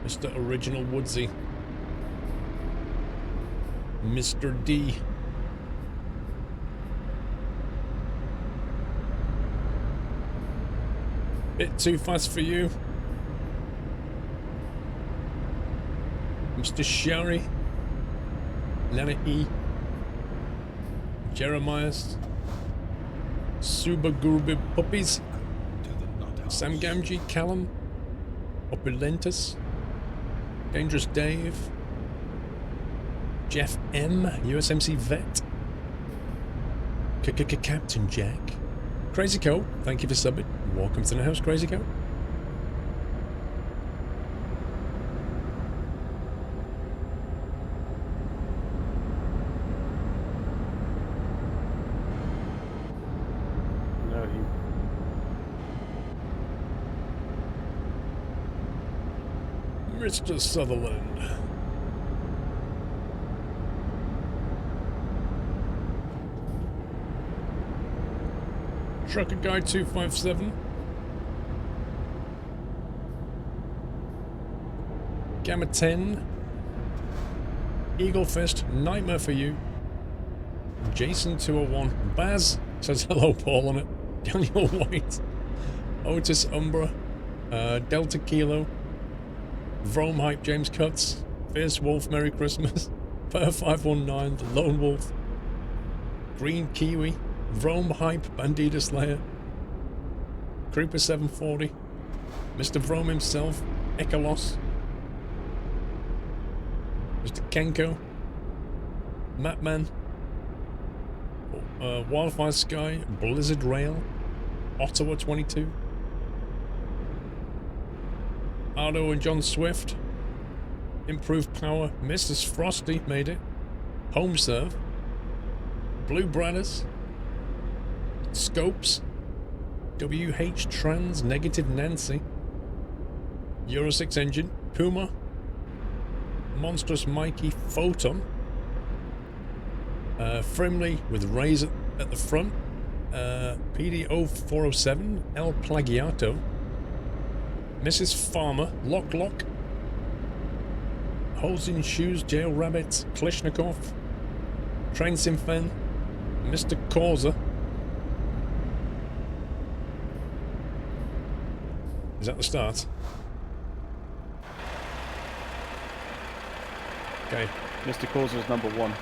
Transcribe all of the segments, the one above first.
Mr. Original Woodsy. Mr. D. Bit too fast for you. Mr. Sherry. Nana E. Jeremiah's. Suba Gurbi Puppies. Sam Gamgee, Callum. Opulentus. Dangerous Dave. Jeff M. USMC Vet. Captain Jack. Crazy Coat, thank you for subbing. Welcome to the house, Crazy Coat. No, Mr. Sutherland. Trucker Guy 257. Gamma 10. Eagle Fist, Nightmare for You. Jason 201. Baz says hello, Paul on it. Daniel White. Otis Umbra. Delta Kilo. Vrome Hype James Cuts. Fierce Wolf Merry Christmas. Per 519 The Lone Wolf. Green Kiwi. Vrome Hype, Bandita Slayer, Creeper 740, Mr. Vrome himself, Ekalos, Mr. Kenko, Matman, Wildfire Sky, Blizzard Rail, Ottawa 22, Ardo and John Swift, Improved Power, Mrs. Frosty made it, Home Serve, Blue Bradders, Scopes, WH Trans, Negative Nancy, Euro 6 Engine, Puma, Monstrous Mikey, Photon, Frimley with Rays at the front, PD0407, El Plagiato, Mrs. Farmer, Lock, Holes in Shoes, Jail Rabbit, Klishnikov, Train Simfen, Mr. Causa. Is that the start? Okay. Mr. Causa's number 1.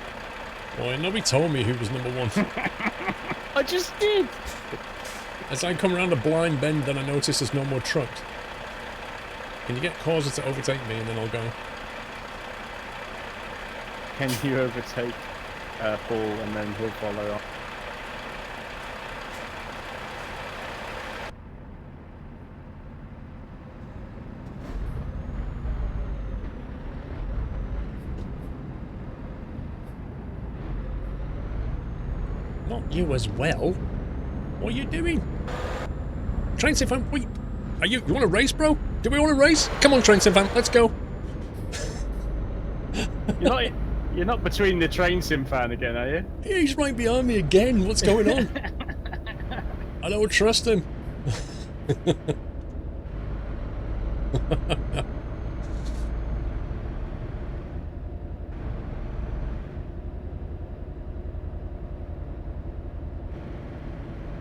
Boy, nobody told me who was number 1. I just did! As I come around a blind bend, then I notice there's no more trucks. Can you get Causa to overtake me and then I'll go? Can you overtake Paul and then he'll follow up? Not you as well. What are you doing? Train Simfan, wait. Are you want to race, bro? Do we want to race? Come on, Train Simfan, let's go. You're not between the train sim fan again, are you? Yeah, he's right behind me again. What's going on? I don't trust him.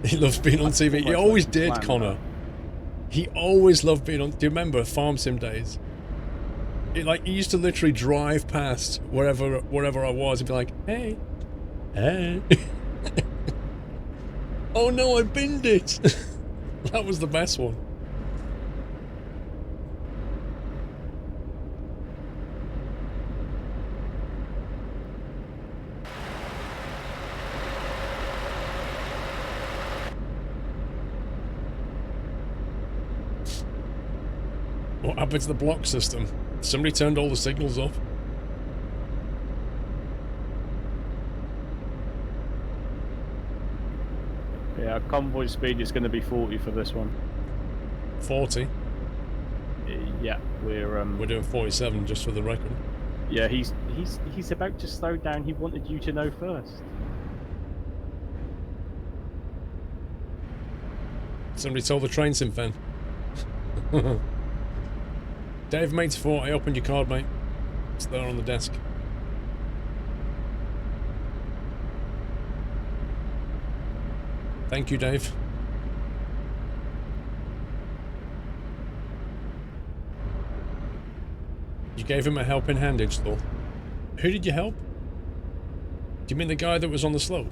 He loves being on TV. He always did, Connor. He always loved being on. Do you remember Farm Sim days? He used to literally drive past wherever I was and be like, "Hey, hey." Oh no, I binned it. That was the best one. What happened to the block system? Somebody turned all the signals off. Yeah, convoy speed is going to be 40 for this one. 40? Yeah, we're doing 47 just for the record. Yeah, he's about to slow down. He wanted you to know first. Somebody told the train sim fan. Dave Mates 4, I opened your card, mate. It's there on the desk. Thank you, Dave. You gave him a helping hand, Install. Who did you help? Do you mean the guy that was on the slope?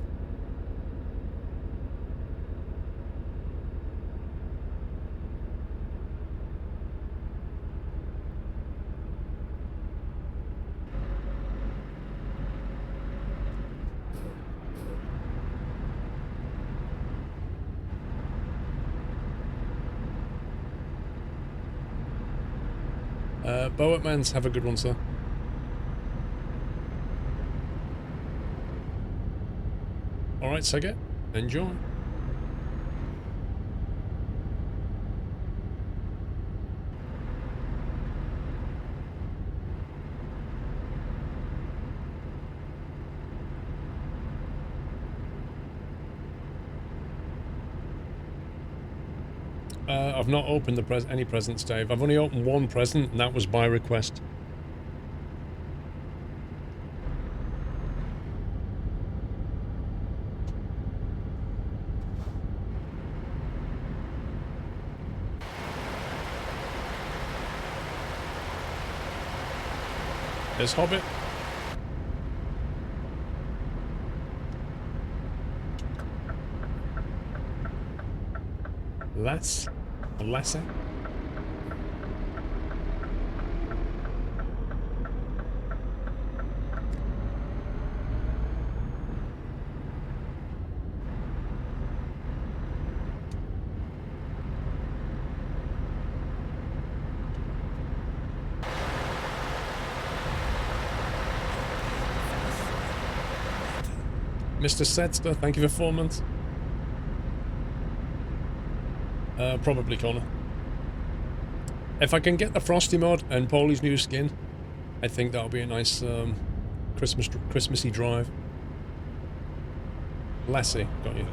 Boatmans, have a good one, sir. Alright, Sega, enjoy. I've not opened any presents, Dave. I've only opened one present, and that was by request. There's Hobbit. Lass. A lassie. Mr. Setster, thank you for 4 months. Probably Connor. If I can get the Frosty mod and Paulie's new skin, I think that'll be a nice Christmassy drive. Lassie, got you.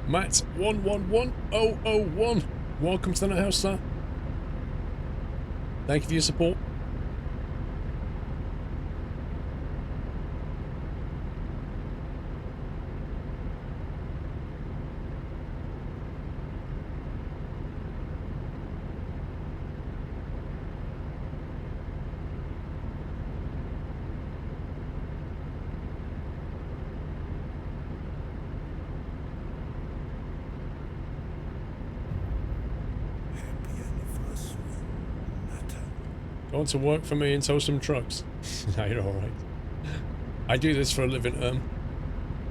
Matt 111001. Welcome to the Nut House, sir. Thank you for your support. Going to work for me and tow some trucks. No, you're alright. I do this for a living.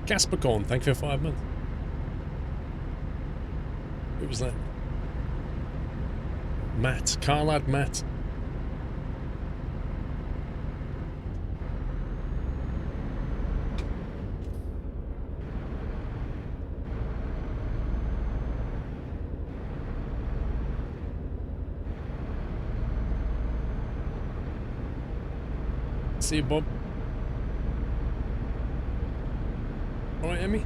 Gaspercorn, thank you for 5 months. Who was that? Matt. Carlad Matt. See you, Bob. Alright, Emmy?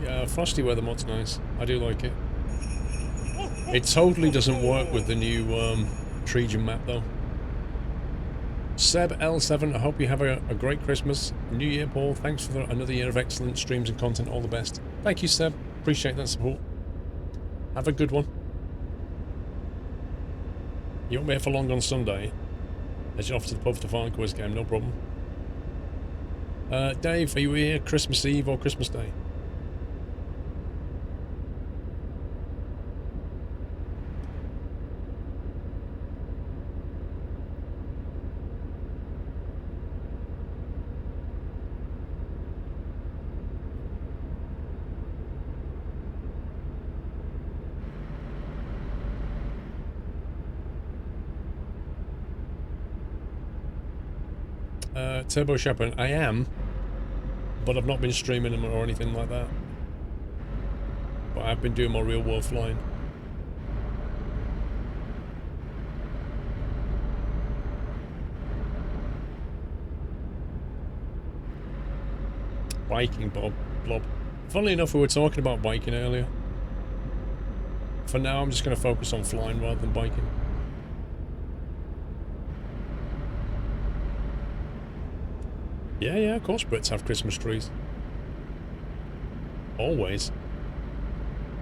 Yeah, Frosty weather mod's nice. I do like it. It totally doesn't work with the new Tregan map, though. Seb L7, I hope you have a great Christmas. New Year, Paul. Thanks for another year of excellent streams and content. All the best. Thank you, Seb. Appreciate that support. Have a good one. You won't be here for long on Sunday. Head off to the pub for the final quiz game, no problem. Dave, are you here Christmas Eve or Christmas Day? Turbo Shepherd, I am, but I've not been streaming them or anything like that. But I've been doing my real world flying. biking, Blob. Funnily enough, we were talking about biking earlier. For now, I'm just going to focus on flying rather than biking. Yeah, of course Brits have Christmas trees. Always.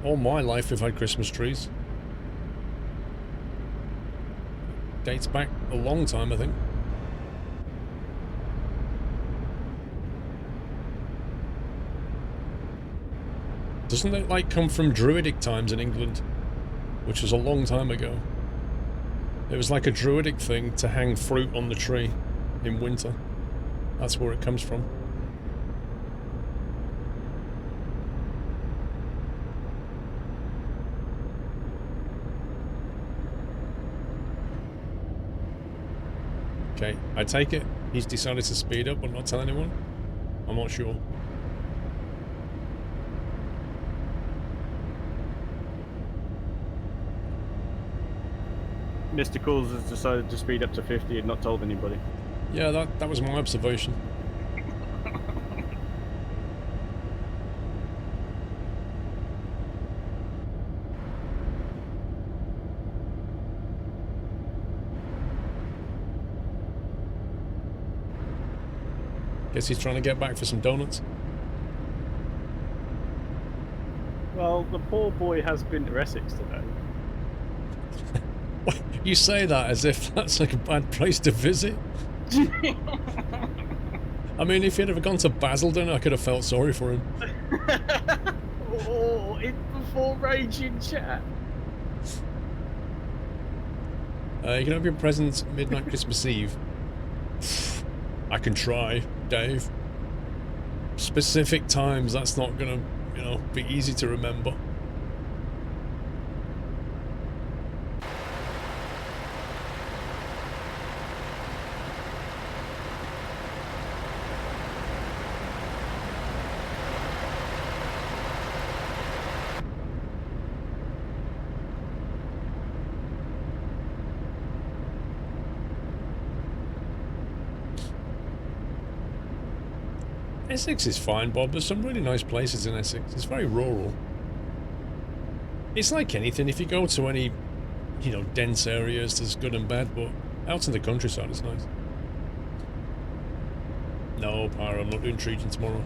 All my life we've had Christmas trees. Dates back a long time, I think. Doesn't it, like, come from Druidic times in England? Which was a long time ago. It was like a Druidic thing to hang fruit on the tree in winter. That's where it comes from. Okay, I take it he's decided to speed up but not tell anyone? I'm not sure. Mr. Cools has decided to speed up to 50 and not told anybody. Yeah, that was my observation. Guess he's trying to get back for some donuts. Well, the poor boy has been to Essex today. You say that as if that's like a bad place to visit. I mean, if he'd have gone to Basildon, I could have felt sorry for him. Oh, it's before raging chat. You can open your presents midnight Christmas Eve. I can try, Dave. Specific times, that's not gonna, you know, be easy to remember. Essex is fine, Bob. There's some really nice places in Essex. It's very rural. It's like anything. If you go to any, you know, dense areas, there's good and bad, but out in the countryside, it's nice. No, Pyro, I'm not doing Tregion tomorrow.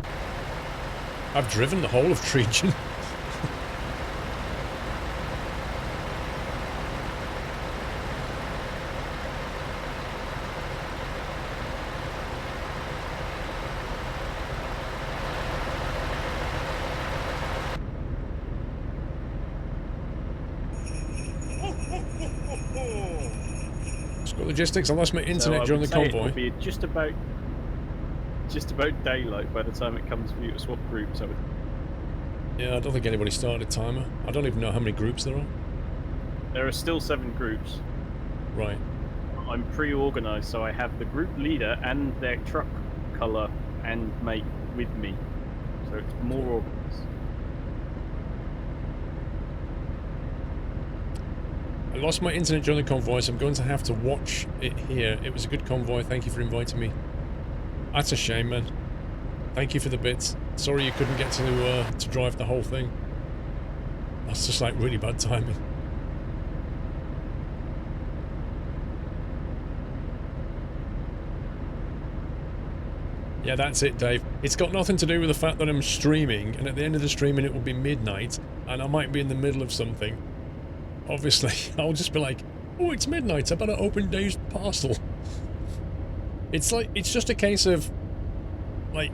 I've driven the whole of Tregion. Logistics. I lost my internet during the convoy. It'll be just about daylight by the time it comes for you to swap groups. Yeah, I don't think anybody started a timer. I don't even know how many groups there are. There are still 7 groups. Right. I'm pre-organised, so I have the group leader and their truck colour and make with me. So it's more organised. I lost my internet during the convoy, so I'm going to have to watch it here. It was a good convoy. Thank you for inviting me. That's a shame, man. Thank you for the bits. Sorry you couldn't get to drive the whole thing. That's just like really bad timing. Yeah, that's it, Dave. It's got nothing to do with the fact that I'm streaming, and at the end of the streaming it will be midnight, and I might be in the middle of something. Obviously, I'll just be like, oh, it's midnight, I better open Dave's parcel. It's like, it's just a case of, like,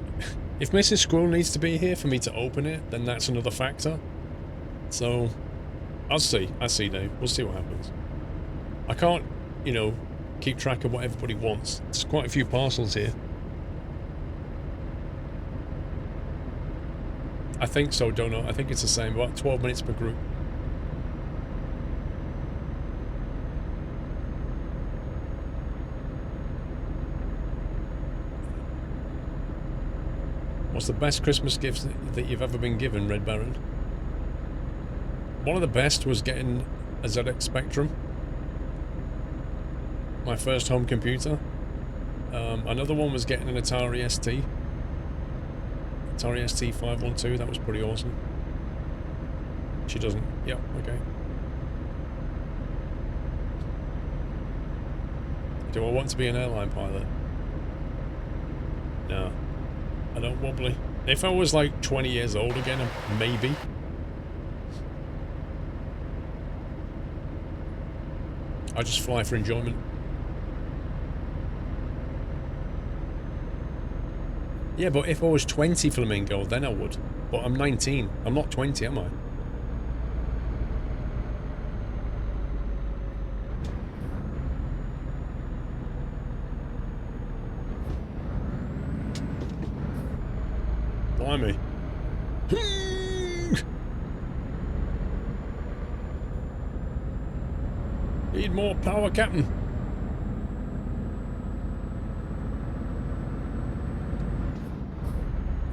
if Mrs. Squirrel needs to be here for me to open it, then that's another factor. So, I'll see, Dave. We'll see what happens. I can't, you know, keep track of what everybody wants. There's quite a few parcels here. I think so, Donut. I think it's the same, about 12 minutes per group. What's the best Christmas gift that you've ever been given, Red Baron? One of the best was getting a ZX Spectrum. My first home computer. Another one was getting an Atari ST. Atari ST512, that was pretty awesome. She doesn't. Yep, okay. Do I want to be an airline pilot? No. I don't wobbly. If I was like 20 years old again, maybe. I just fly for enjoyment. Yeah, but if I was 20, Flamingo, then I would. But I'm 19. I'm not 20, am I? Blimey. Need more power, Captain.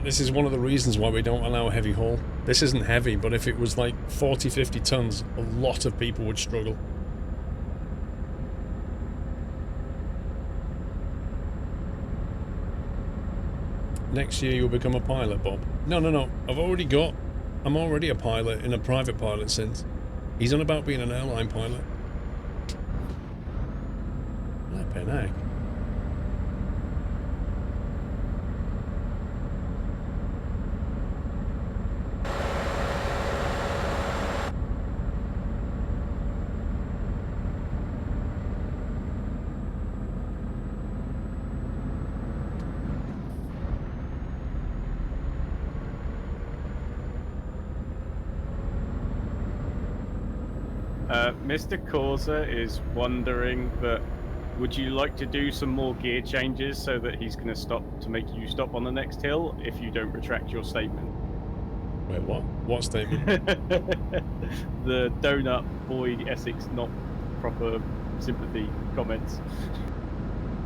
This is one of the reasons why we don't allow heavy haul. This isn't heavy, but if it was like 40, 50 tons, a lot of people would struggle. Next year you'll become a pilot, Bob. No. I'm already a pilot in a private pilot sense. He's on about being an airline pilot. Flippin' heck. Mr. Causa is wondering that would you like to do some more gear changes so that he's going to stop to make you stop on the next hill if you don't retract your statement? Wait, what? What statement? The donut boy Essex not proper sympathy comments.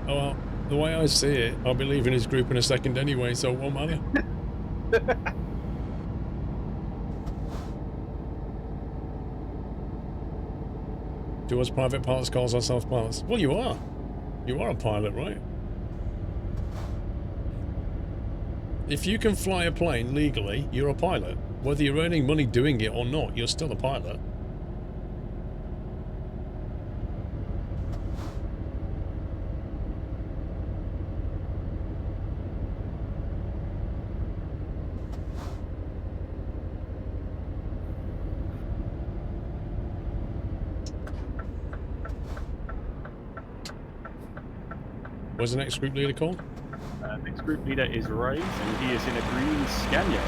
Oh, well, the way I see it, I'll be leaving his group in a second anyway, so it won't matter. Do us private pilots calls ourselves pilots? Well, you are. You are a pilot, right? If you can fly a plane legally, you're a pilot. Whether you're earning money doing it or not, you're still a pilot. What's the next group leader called? Next group leader is Ray, and he is in a green Scania.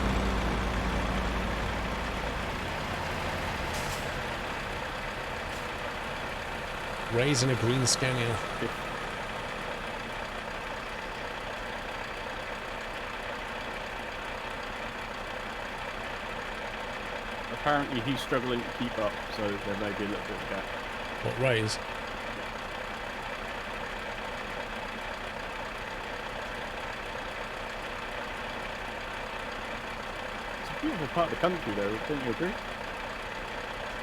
Ray's in a green Scania. Apparently he's struggling to keep up, so there may be a little bit of gap. What, Ray's? Beautiful part of the country though, don't you agree?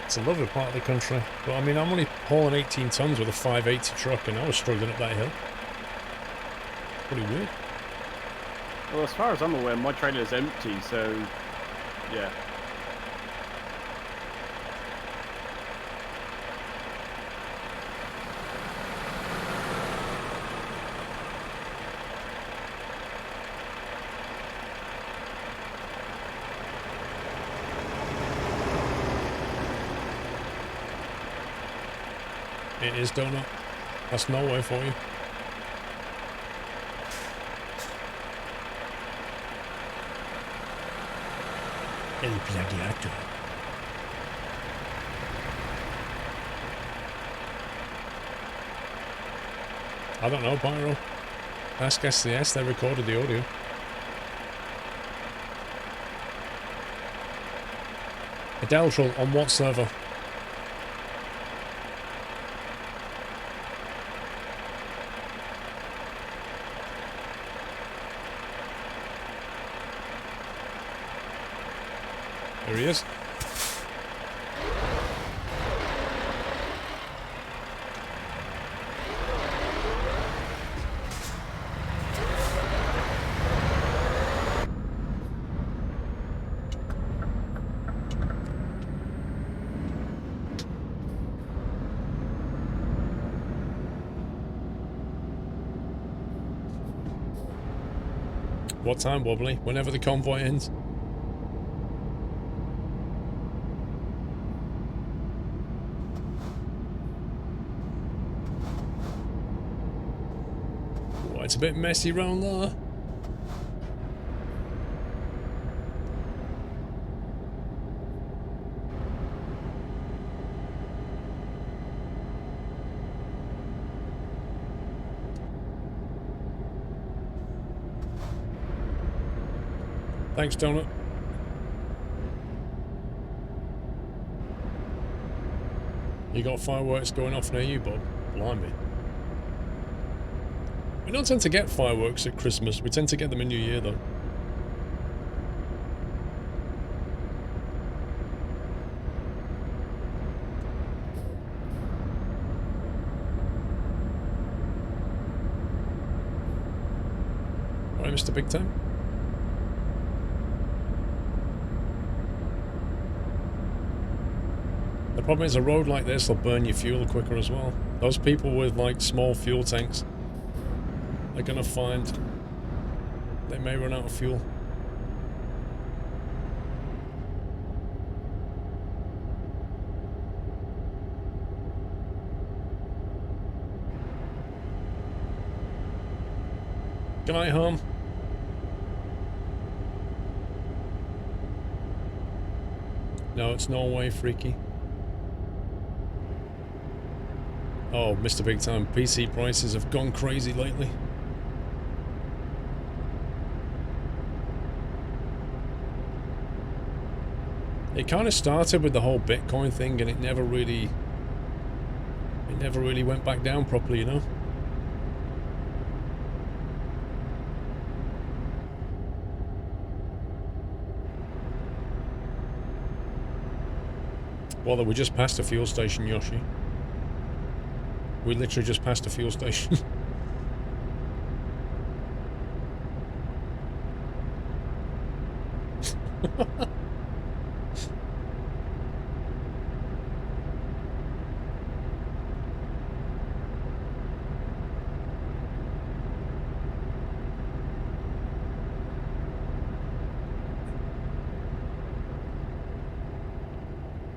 It's a lovely part of the country, but I mean, I'm only hauling 18 tons with a 580 truck and I was struggling up that hill. It's pretty weird. Well, as far as I'm aware, my trailer's empty, so yeah. It is donut. That's Norway for you. El Gladiator. I don't know, Pyro. Ask SCS, they recorded the audio. Adeltril, on what server? There he is. What time, Wobbly? Whenever the convoy ends. Oh, it's a bit messy round there. Thanks, Donut. You got fireworks going off near you, Bob? Blimey. We don't tend to get fireworks at Christmas. We tend to get them in New Year, though. All right, Mr. Big Time. The problem is a road like this will burn your fuel quicker as well. Those people with like small fuel tanks are gonna find they may run out of fuel. Good night, home. No, it's Norway, freaky. Oh, Mr. Big Time, PC prices have gone crazy lately. It kind of started with the whole Bitcoin thing, and it never really went back down properly, you know? Well, we just passed a fuel station, Yoshi. We literally just passed a fuel station.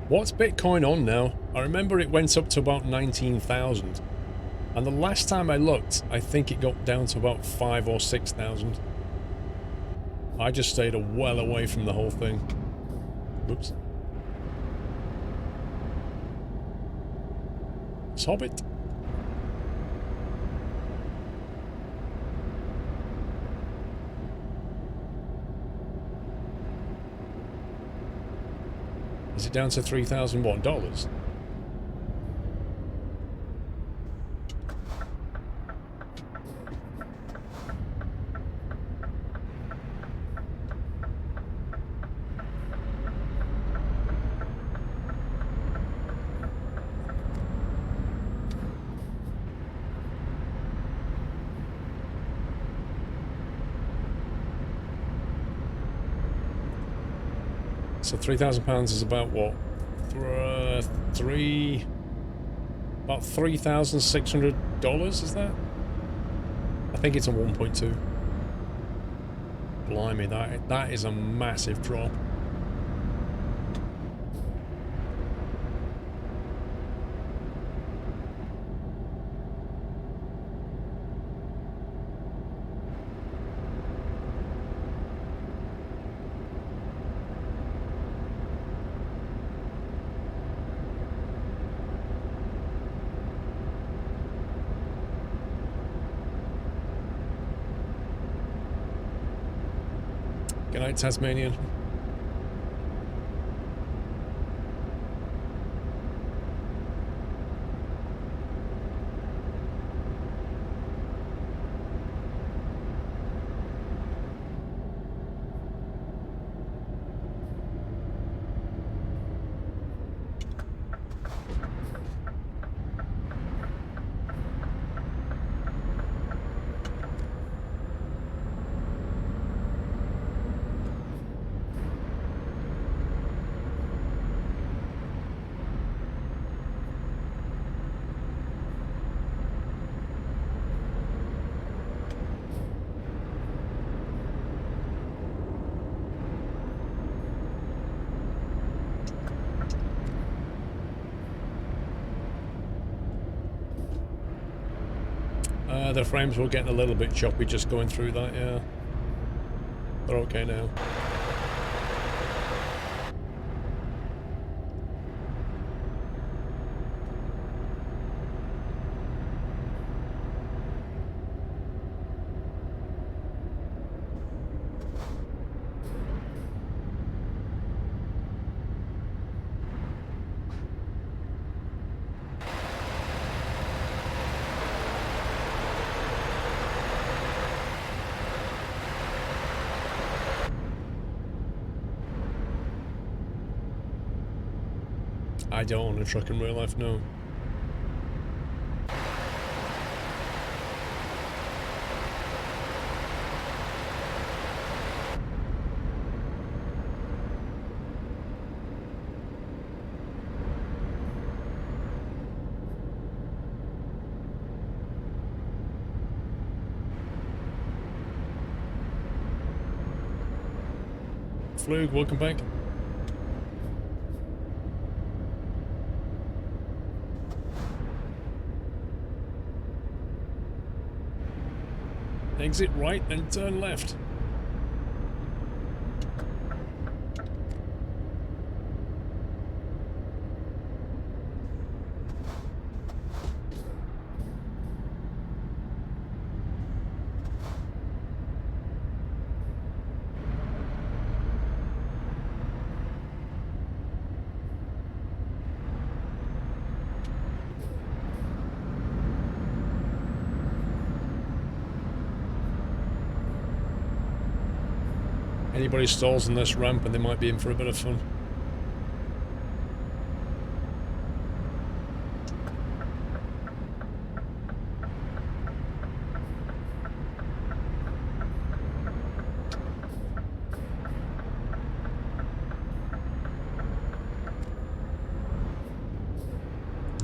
What's Bitcoin on now? I remember it went up to about 19,000. And the last time I looked, I think it got down to about 5,000 or 6,000. I just stayed well away from the whole thing. Oops. Hobbit. Is it down to 3,000 what, dollars? So £3,000 is about what? About $3,600, is that? I think it's a 1.2. Blimey, that is a massive drop. Good night, Tasmanian. The frames were getting a little bit choppy just going through that, yeah. They're okay now. I don't own a truck in real life, no. Flug, welcome back. Exit right and turn left. Anybody stalls on this ramp and they might be in for a bit of fun.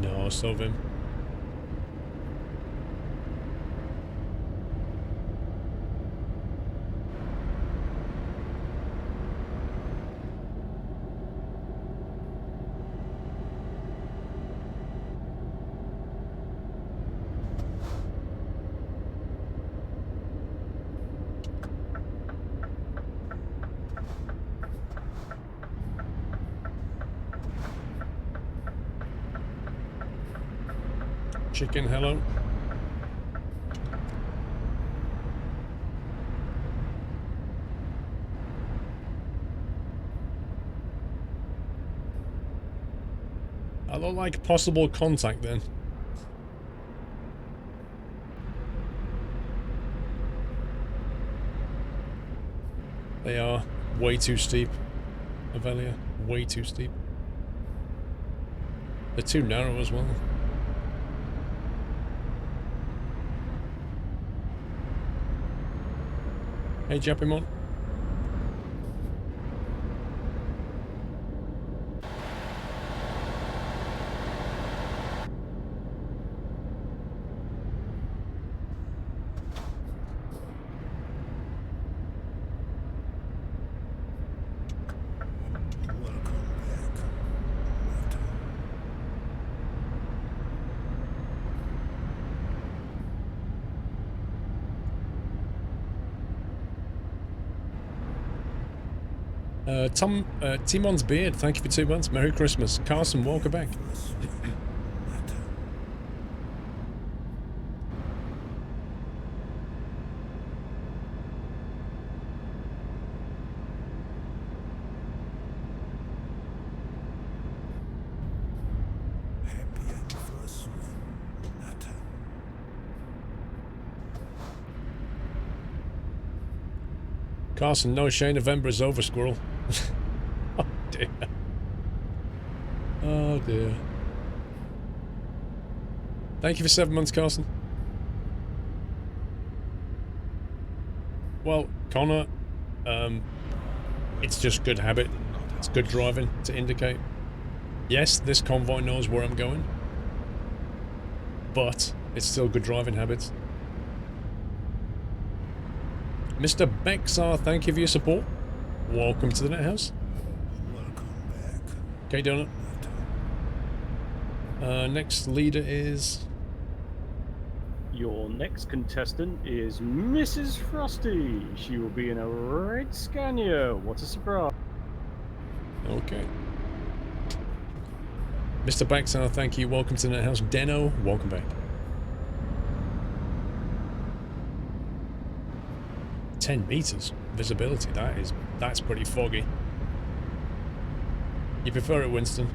No, so Vim. Chicken, hello. I look like possible contact then. They are way too steep, Avelia. Way too steep. They're too narrow as well. Hey, Japimon. Timon's Beard, thank you for 2 months. Merry Christmas. Carson, welcome back. Carson, no shame, November is over, Squirrel. Oh dear. Oh dear. Thank you for 7 months, Carson. Well, Connor, it's just good habit. It's good driving to indicate. Yes, this convoy knows where I'm going, but it's still good driving habits. Mr. Bexar, thank you for your support. Welcome to the Net House. Okay, Donut. Next leader is... Your next contestant is Mrs. Frosty. She will be in a red Scania. What a surprise. Okay. Mr. Baxar, thank you. Welcome to the house. Deno, welcome back. 10 meters visibility. That's pretty foggy. You prefer it, Winston?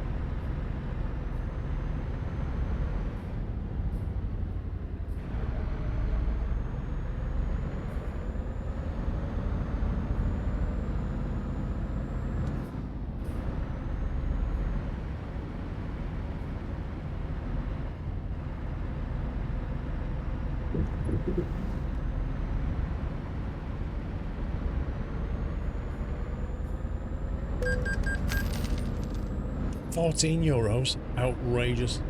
€14. Outrageous.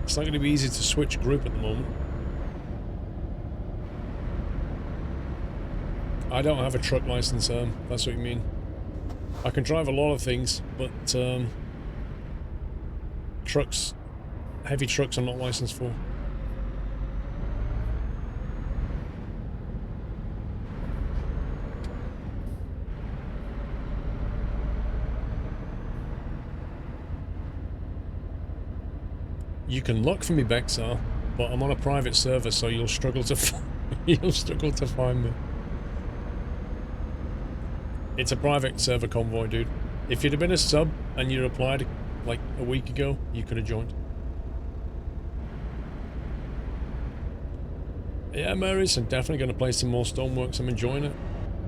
It's not going to be easy to switch group at the moment. I don't have a truck license, that's what you mean. I can drive a lot of things, but trucks, heavy trucks I'm not licensed for. You can look for me, Bexar, but I'm on a private server, so you'll struggle to find me. It's a private server, Convoy, dude. If you'd have been a sub and you applied like a week ago, you could have joined. Yeah, Marys, I'm definitely going to play some more Stoneworks. I'm enjoying it.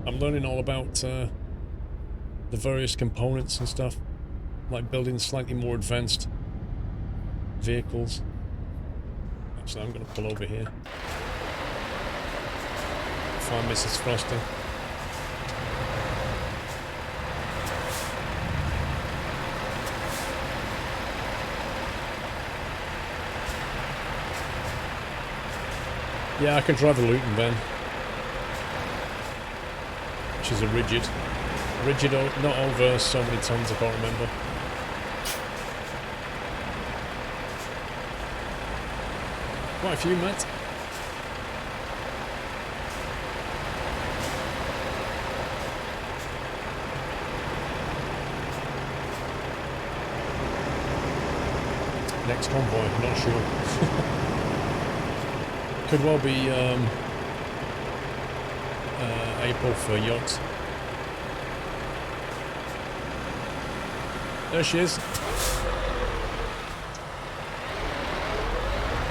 I'm learning all about the various components and stuff, like building slightly more advanced vehicles. So I'm going to pull over here. Find Mrs. Frosty. Yeah, I can drive a Luton van, which is a rigid, not over so many tons, I can't remember. Quite a few, Matt. Next Convoy, I'm not sure. Could well be April for yachts. There she is.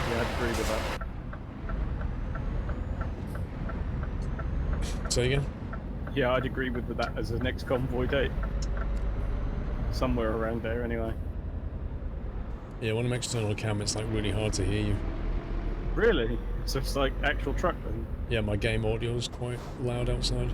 Yeah, I'd agree with that. Say again? Yeah, I'd agree with that as the next convoy date. Somewhere around there, anyway. Yeah, when I'm external cam, it's like really hard to hear you. Really? So it's like actual truck then? Yeah, my game audio is quite loud outside.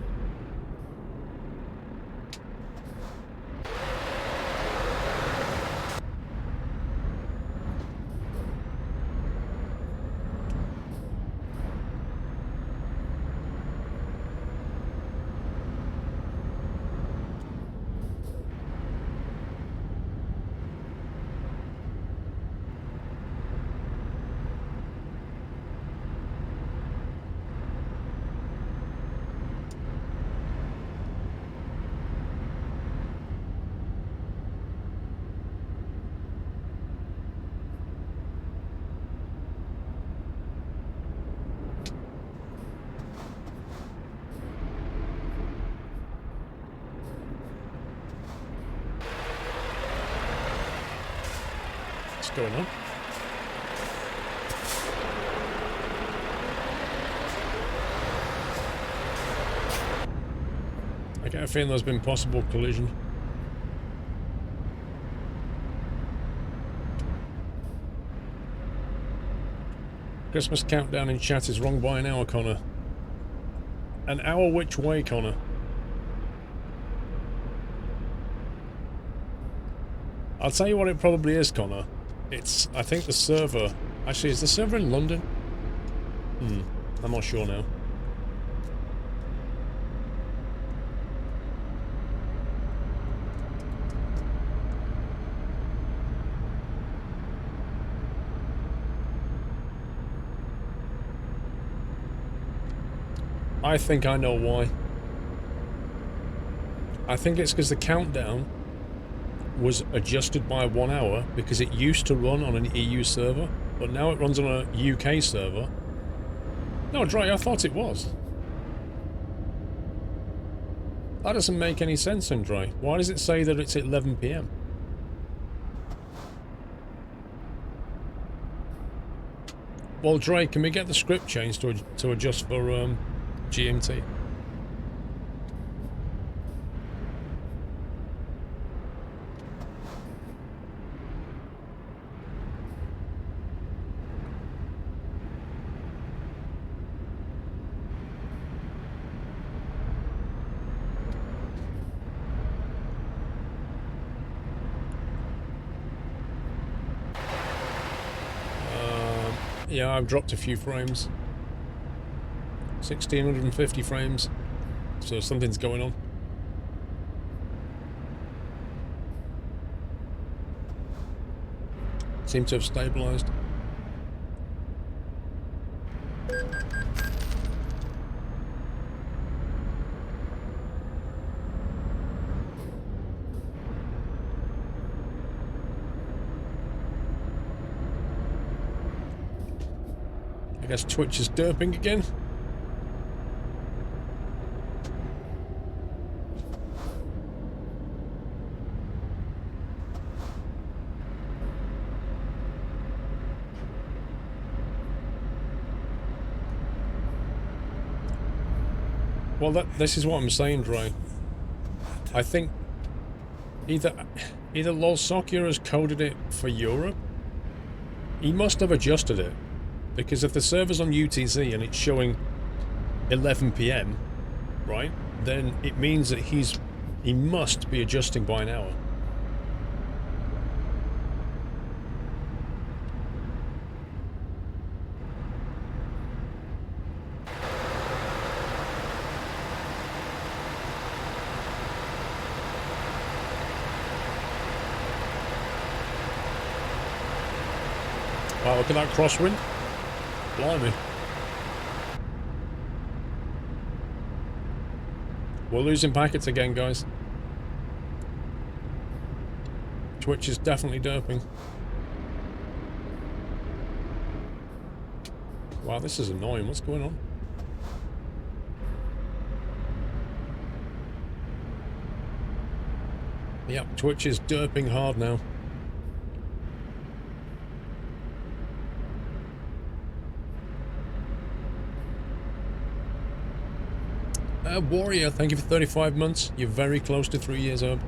What's going on? I get a feeling there's been possible collision. Christmas countdown in chat is wrong by an hour, Connor. An hour which way, Connor? I'll tell you what it probably is, Connor. It's, I think the server... Actually, is the server in London? I'm not sure now. I think I know why. I think it's because the countdown was adjusted by 1 hour because it used to run on an EU server, but now it runs on a UK server. No, Dre, I thought it was. That doesn't make any sense, Dre. Why does it say that it's at 11 PM? Well, Dre, can we get the script changed to adjust for GMT? Yeah, I've dropped a few frames. 1650 frames. So something's going on. Seem to have stabilized. I guess Twitch is derping again. Well, this is what I'm saying, Dre. I think either Lolsokia has coded it for Europe. He must have adjusted it. Because if the server's on UTC and it's showing 11 PM, right, then it means that he must be adjusting by an hour. Wow, look at that crosswind. Blimey. We're losing packets again, guys. Twitch is definitely derping. Wow, this is annoying. What's going on? Yep, Twitch is derping hard now. Warrior, thank you for 35 months. You're very close to 3 years old.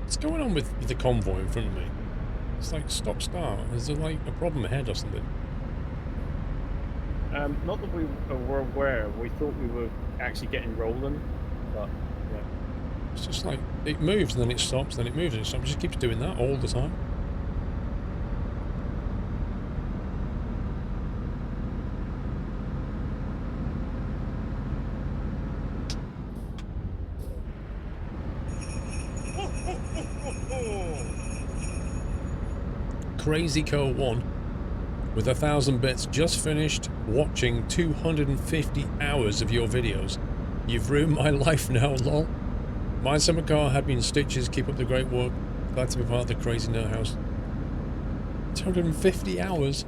What's going on with the convoy in front of me? It's like stop-start. Is there like a problem ahead or something? Not that we were aware. We thought we were actually getting rolling, but yeah. It's just like, it moves and then it stops, then it moves and it stops. It just keeps doing that all the time. CrazyCo1 with 1,000 bits just finished watching 250 hours of your videos. You've ruined my life now, lol. My summer car had me in stitches. Keep up the great work. Glad to be part of the crazy nerd house. 250 hours.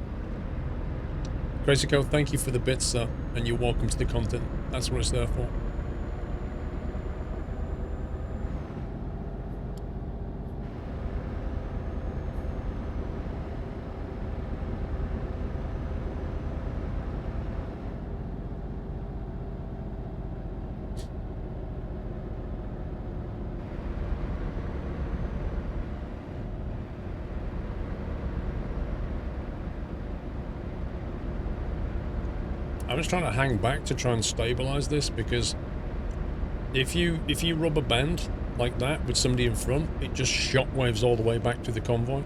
CrazyCo, thank you for the bits, sir, and you're welcome to the content. That's what it's there for. I'm just trying to hang back to try and stabilize this, because if you rubber band like that with somebody in front, it just shockwaves all the way back to the convoy.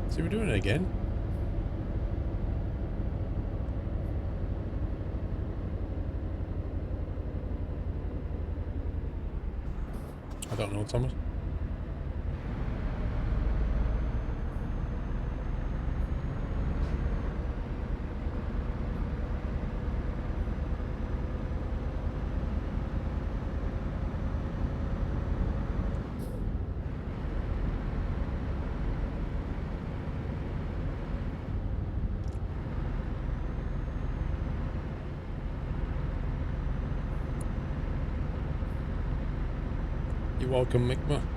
See, we're doing it again. I don't know, Thomas. You're welcome, Mi'kmaq.